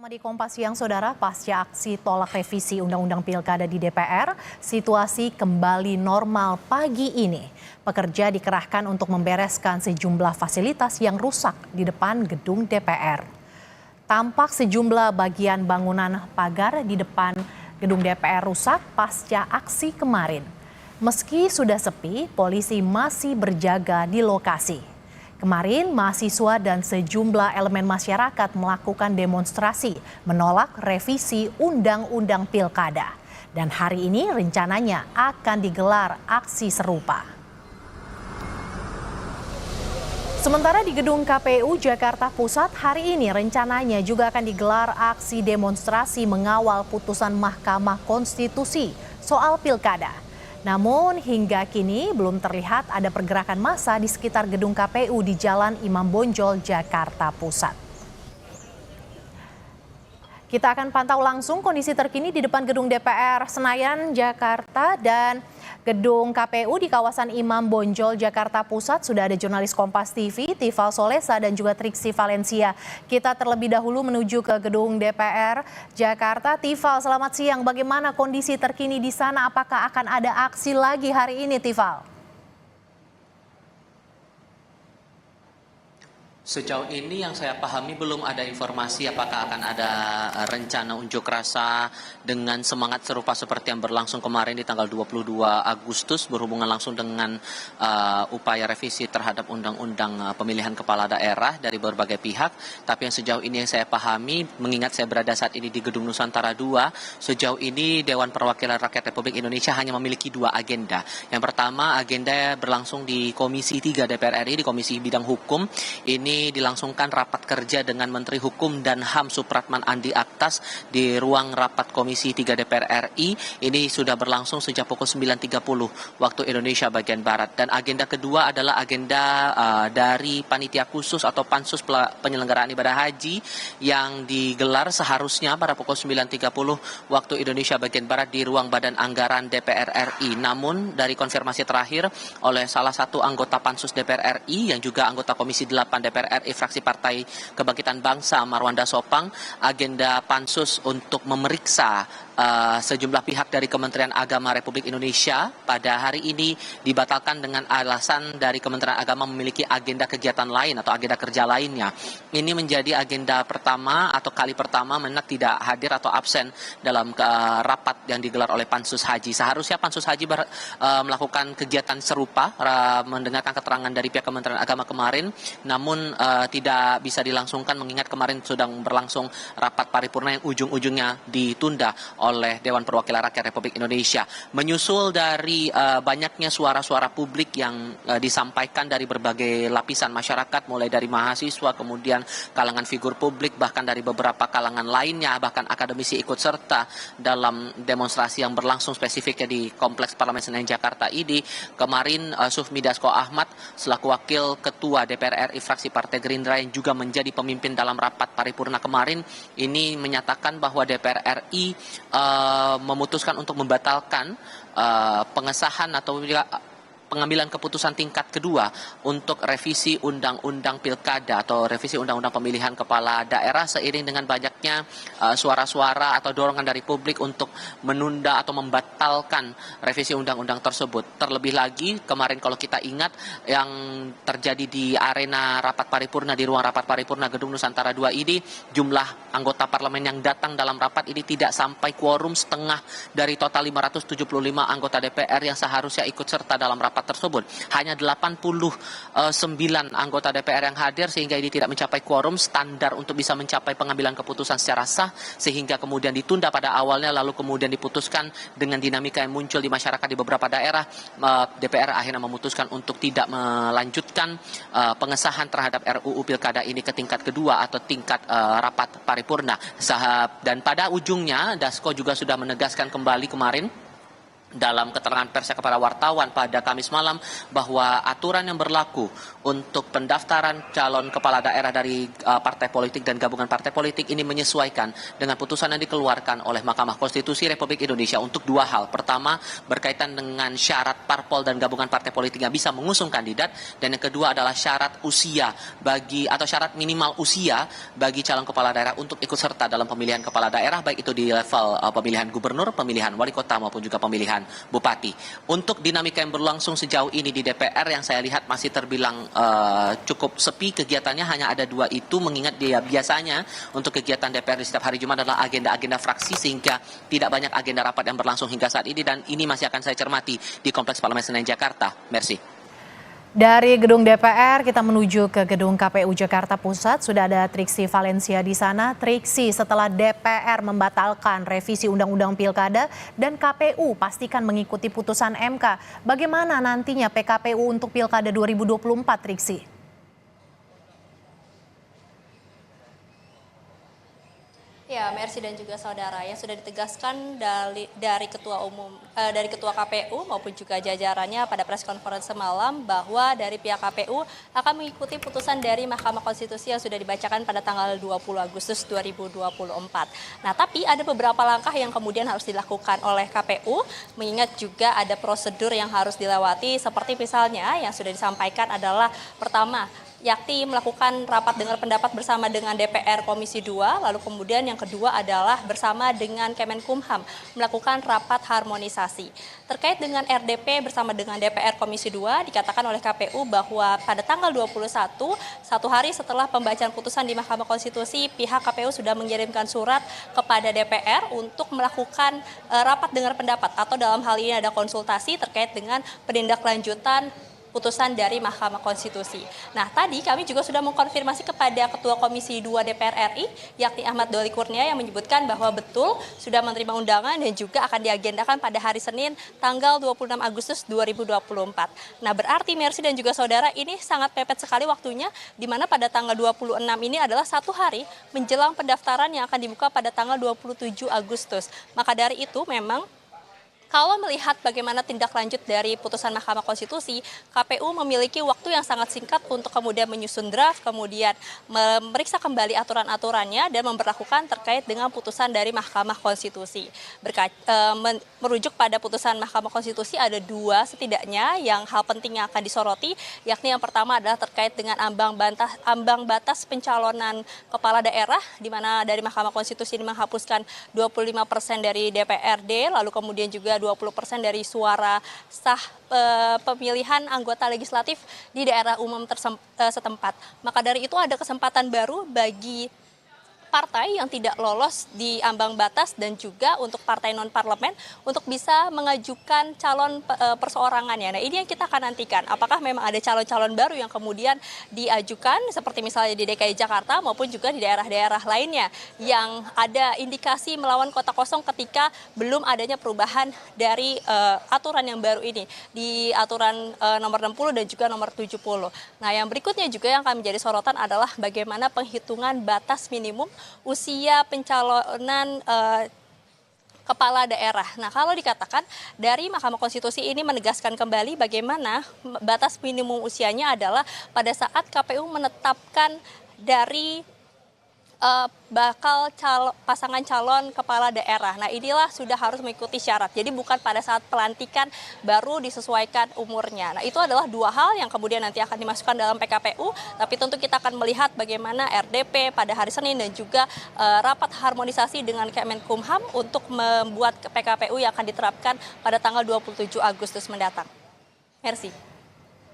Sama di Kompas Siang, Saudara, pasca aksi tolak revisi Undang-Undang Pilkada di DPR, situasi kembali normal pagi ini. Pekerja dikerahkan untuk membereskan sejumlah fasilitas yang rusak di depan gedung DPR. Tampak sejumlah bagian bangunan pagar di depan gedung DPR rusak pasca aksi kemarin. Meski sudah sepi, polisi masih berjaga di lokasi. Kemarin, mahasiswa dan sejumlah elemen masyarakat melakukan demonstrasi menolak revisi Undang-Undang Pilkada. Dan hari ini rencananya akan digelar aksi serupa. Sementara di gedung KPU Jakarta Pusat, hari ini rencananya juga akan digelar aksi demonstrasi mengawal putusan Mahkamah Konstitusi soal Pilkada. Namun hingga kini belum terlihat ada pergerakan massa di sekitar gedung KPU di Jalan Imam Bonjol, Jakarta Pusat. Kita akan pantau langsung kondisi terkini di depan gedung DPR Senayan, Jakarta dan gedung KPU di kawasan Imam Bonjol, Jakarta Pusat. Sudah ada jurnalis Kompas TV, Tifal Solesa dan juga Triksi Valencia. Kita terlebih dahulu menuju ke gedung DPR Jakarta. Tifal, selamat siang. Bagaimana kondisi terkini di sana? Apakah akan ada aksi lagi hari ini, Tifal? Sejauh ini yang saya pahami belum ada informasi apakah akan ada rencana unjuk rasa dengan semangat serupa seperti yang berlangsung kemarin di tanggal 22 Agustus berhubungan langsung dengan upaya revisi terhadap Undang-Undang Pemilihan Kepala Daerah dari berbagai pihak. Tapi yang sejauh ini yang saya pahami, mengingat saya berada saat ini di Gedung Nusantara II, sejauh ini Dewan Perwakilan Rakyat Republik Indonesia hanya memiliki dua agenda. Yang pertama, agenda berlangsung di Komisi 3 DPR RI, di Komisi Bidang Hukum. Ini dilangsungkan rapat kerja dengan Menteri Hukum dan HAM Supratman Andi Aktas di ruang rapat Komisi 3 DPR RI. Ini sudah berlangsung sejak pukul 9.30 waktu Indonesia bagian Barat. Dan agenda kedua adalah agenda dari Panitia Khusus atau Pansus Penyelenggaraan Ibadah Haji yang digelar seharusnya pada pukul 9.30 waktu Indonesia bagian Barat di ruang Badan Anggaran DPR RI. Namun dari konfirmasi terakhir oleh salah satu anggota Pansus DPR RI yang juga anggota Komisi 8 DPR RI fraksi Partai Kebangkitan Bangsa Marwanda Sopang, agenda Pansus untuk memeriksa sejumlah pihak dari Kementerian Agama Republik Indonesia pada hari ini dibatalkan dengan alasan dari Kementerian Agama memiliki agenda kegiatan lain atau agenda kerja lainnya. Ini menjadi agenda pertama atau kali pertama Menak tidak hadir atau absen dalam rapat yang digelar oleh Pansus Haji. Seharusnya Pansus Haji melakukan kegiatan serupa, mendengarkan keterangan dari pihak Kementerian Agama kemarin, namun tidak bisa dilangsungkan mengingat kemarin sedang berlangsung rapat paripurna yang ujung-ujungnya ditunda oleh Dewan Perwakilan Rakyat Republik Indonesia. Menyusul dari banyaknya suara-suara publik yang disampaikan dari berbagai lapisan masyarakat, mulai dari mahasiswa, kemudian kalangan figur publik, bahkan dari beberapa kalangan lainnya, bahkan akademisi ikut serta dalam demonstrasi yang berlangsung spesifiknya di Kompleks Parlemen Senayan Jakarta ini. Kemarin Sufmi Dasko Ahmad selaku Wakil Ketua DPR RI fraksi Partai Gerindra yang juga menjadi pemimpin dalam rapat paripurna kemarin ini menyatakan bahwa DPR RI memutuskan untuk membatalkan pengesahan atau pengambilan keputusan tingkat kedua untuk revisi Undang-Undang Pilkada atau revisi Undang-Undang Pemilihan Kepala Daerah seiring dengan banyaknya suara-suara atau dorongan dari publik untuk menunda atau membatalkan revisi Undang-Undang tersebut. Terlebih lagi kemarin kalau kita ingat yang terjadi di arena rapat paripurna, di ruang rapat paripurna Gedung Nusantara II ini, jumlah anggota parlemen yang datang dalam rapat ini tidak sampai quorum setengah dari total 575 anggota DPR yang seharusnya ikut serta dalam rapat tersebut. Hanya 89 anggota DPR yang hadir sehingga ini tidak mencapai quorum standar untuk bisa mencapai pengambilan keputusan secara sah, sehingga kemudian ditunda pada awalnya lalu kemudian diputuskan dengan dinamika yang muncul di masyarakat di beberapa daerah. DPR akhirnya memutuskan untuk tidak melanjutkan pengesahan terhadap RUU Pilkada ini ke tingkat kedua atau tingkat rapat paripurna. Dan pada ujungnya Dasko juga sudah menegaskan kembali kemarin dalam keterangan persnya kepada wartawan pada Kamis malam bahwa aturan yang berlaku untuk pendaftaran calon kepala daerah dari partai politik dan gabungan partai politik ini menyesuaikan dengan putusan yang dikeluarkan oleh Mahkamah Konstitusi Republik Indonesia untuk dua hal. Pertama, berkaitan dengan syarat parpol dan gabungan partai politik yang bisa mengusung kandidat, dan yang kedua adalah syarat usia atau syarat minimal usia bagi calon kepala daerah untuk ikut serta dalam pemilihan kepala daerah, baik itu di level pemilihan gubernur, pemilihan wali kota maupun juga pemilihan bupati. Untuk dinamika yang berlangsung sejauh ini di DPR yang saya lihat masih terbilang cukup sepi kegiatannya, hanya ada dua itu, mengingat dia biasanya untuk kegiatan DPR di setiap hari Jumat adalah agenda-agenda fraksi, sehingga tidak banyak agenda rapat yang berlangsung hingga saat ini, dan ini masih akan saya cermati di Kompleks Parlemen Senayan Jakarta. Mercy. Dari gedung DPR kita menuju ke gedung KPU Jakarta Pusat. Sudah ada Triksi Valencia di sana. Triksi, setelah DPR membatalkan revisi Undang-Undang Pilkada dan KPU pastikan mengikuti putusan MK, bagaimana nantinya PKPU untuk Pilkada 2024, Triksi? Ya, Mercy dan juga saudara, yang sudah ditegaskan dari Ketua KPU maupun juga jajarannya pada press conference semalam bahwa dari pihak KPU akan mengikuti putusan dari Mahkamah Konstitusi yang sudah dibacakan pada tanggal 20 Agustus 2024. Nah, tapi ada beberapa langkah yang kemudian harus dilakukan oleh KPU, mengingat juga ada prosedur yang harus dilewati, seperti misalnya yang sudah disampaikan adalah pertama, yakni melakukan rapat dengar pendapat bersama dengan DPR Komisi 2, lalu kemudian yang kedua adalah bersama dengan Kemenkumham melakukan rapat harmonisasi. Terkait dengan RDP bersama dengan DPR Komisi 2, dikatakan oleh KPU bahwa pada tanggal 21, satu hari setelah pembacaan putusan di Mahkamah Konstitusi, pihak KPU sudah mengirimkan surat kepada DPR untuk melakukan rapat dengar pendapat, atau dalam hal ini ada konsultasi terkait dengan penindaklanjutan putusan dari Mahkamah Konstitusi. Nah, tadi kami juga sudah mengkonfirmasi kepada Ketua Komisi 2 DPR RI, yakni Ahmad Doli Kurnia, yang menyebutkan bahwa betul sudah menerima undangan dan juga akan diagendakan pada hari Senin tanggal 26 Agustus 2024. Nah, berarti Mercy dan juga saudara, ini sangat mepet sekali waktunya, di mana pada tanggal 26 ini adalah satu hari menjelang pendaftaran yang akan dibuka pada tanggal 27 Agustus. Maka dari itu memang kalau melihat bagaimana tindak lanjut dari putusan Mahkamah Konstitusi, KPU memiliki waktu yang sangat singkat untuk kemudian menyusun draft, kemudian memeriksa kembali aturan-aturannya dan memberlakukan terkait dengan putusan dari Mahkamah Konstitusi. Merujuk pada putusan Mahkamah Konstitusi ada dua setidaknya yang hal penting yang akan disoroti, yakni yang pertama adalah terkait dengan ambang batas pencalonan kepala daerah, di mana dari Mahkamah Konstitusi ini menghapuskan 25% dari DPRD, lalu kemudian juga 20% dari suara sah pemilihan anggota legislatif di daerah umum setempat. Maka dari itu ada kesempatan baru bagi partai yang tidak lolos di ambang batas dan juga untuk partai non-parlemen untuk bisa mengajukan calon perseorangannya. Nah, ini yang kita akan nantikan. Apakah memang ada calon-calon baru yang kemudian diajukan seperti misalnya di DKI Jakarta maupun juga di daerah-daerah lainnya yang ada indikasi melawan kota kosong ketika belum adanya perubahan dari aturan yang baru ini di aturan nomor 60 dan juga nomor 70. Nah, yang berikutnya juga yang akan menjadi sorotan adalah bagaimana penghitungan batas minimum usia pencalonan kepala daerah. Nah, kalau dikatakan dari Mahkamah Konstitusi ini menegaskan kembali bagaimana batas minimum usianya adalah pada saat KPU menetapkan dari bakal pasangan calon kepala daerah. Nah, inilah sudah harus mengikuti syarat. Jadi bukan pada saat pelantikan baru disesuaikan umurnya. Nah, itu adalah dua hal yang kemudian nanti akan dimasukkan dalam PKPU. Tapi tentu kita akan melihat bagaimana RDP pada hari Senin dan juga rapat harmonisasi dengan Kemenkumham untuk membuat PKPU yang akan diterapkan pada tanggal 27 Agustus mendatang. Merci.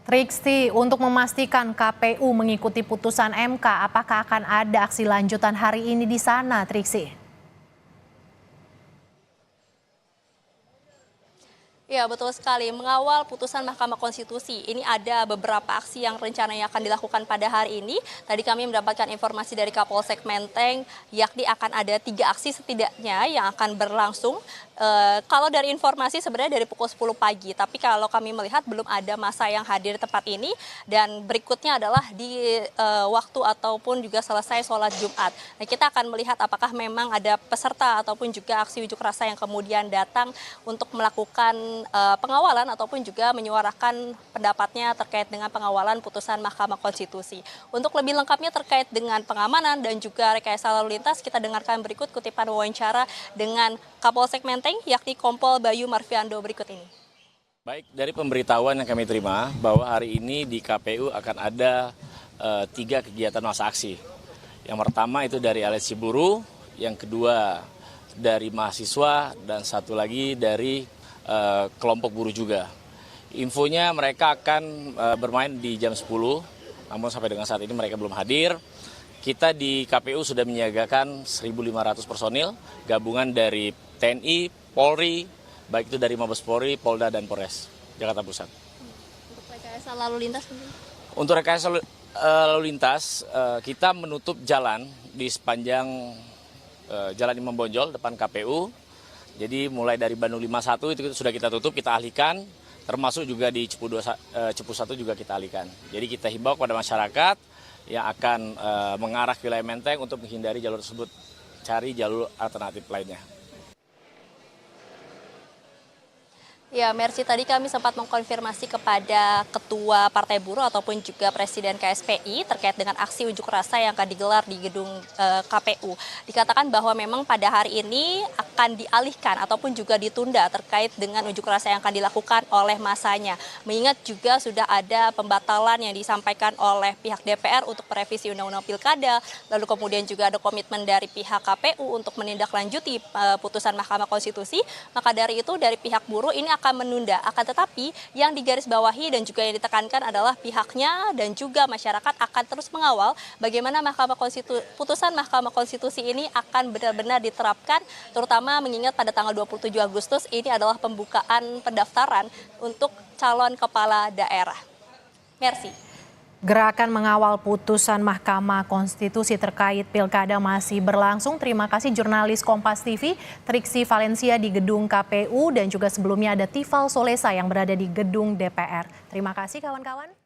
Triksi, untuk memastikan KPU mengikuti putusan MK, apakah akan ada aksi lanjutan hari ini di sana, Triksi? Ya, betul sekali. Mengawal putusan Mahkamah Konstitusi, ini ada beberapa aksi yang rencananya akan dilakukan pada hari ini. Tadi kami mendapatkan informasi dari Kapolsek Menteng, yakni akan ada 3 aksi setidaknya yang akan berlangsung. Kalau dari informasi sebenarnya dari pukul 10 pagi, tapi kalau kami melihat belum ada massa yang hadir di tempat ini, dan berikutnya adalah di waktu ataupun juga selesai sholat Jumat. Nah, kita akan melihat apakah memang ada peserta ataupun juga aksi unjuk rasa yang kemudian datang untuk melakukan pengawalan ataupun juga menyuarakan pendapatnya terkait dengan pengawalan putusan Mahkamah Konstitusi. Untuk lebih lengkapnya terkait dengan pengamanan dan juga rekayasa lalu lintas, kita dengarkan berikut kutipan wawancara dengan Kapolsek Menteng, yakni Kompol Bayu Marviando berikut ini. Baik, dari pemberitahuan yang kami terima bahwa hari ini di KPU akan ada 3 kegiatan massa aksi. Yang pertama itu dari aliansi buruh, yang kedua dari mahasiswa, dan satu lagi dari kelompok buruh juga. Infonya mereka akan bermain di jam 10, namun sampai dengan saat ini mereka belum hadir. Kita di KPU sudah menyiagakan 1.500 personil, gabungan dari TNI, Polri, baik itu dari Mabes Polri, Polda, dan Polres Jakarta Pusat. Untuk rekayasa lalu lintas Untuk rekayasa lalu lintas, kita menutup jalan di sepanjang Jalan Imam Bonjol depan KPU. Jadi mulai dari Bandung 51 itu sudah kita tutup, kita alihkan, termasuk juga di Cepu 1 juga kita alihkan. Jadi kita himbau kepada masyarakat yang akan mengarah ke wilayah Menteng untuk menghindari jalur tersebut, cari jalur alternatif lainnya. Ya, Mercy, tadi kami sempat mengkonfirmasi kepada Ketua Partai Buruh ataupun juga Presiden KSPI terkait dengan aksi unjuk rasa yang akan digelar di gedung KPU. Dikatakan bahwa memang pada hari ini akan dialihkan ataupun juga ditunda terkait dengan unjuk rasa yang akan dilakukan oleh masanya. Mengingat juga sudah ada pembatalan yang disampaikan oleh pihak DPR untuk merevisi Undang-Undang Pilkada, lalu kemudian juga ada komitmen dari pihak KPU untuk menindaklanjuti putusan Mahkamah Konstitusi. Maka dari itu dari pihak buruh ini akan menunda. Akan tetapi yang digarisbawahi dan juga yang ditekankan adalah pihaknya dan juga masyarakat akan terus mengawal bagaimana putusan Mahkamah Konstitusi ini akan benar-benar diterapkan, terutama mengingat pada tanggal 27 Agustus ini adalah pembukaan pendaftaran untuk calon kepala daerah. Mercy. Gerakan mengawal putusan Mahkamah Konstitusi terkait pilkada masih berlangsung. Terima kasih jurnalis Kompas TV, Triksi Valencia di gedung KPU, dan juga sebelumnya ada Tifal Solesa yang berada di gedung DPR. Terima kasih kawan-kawan.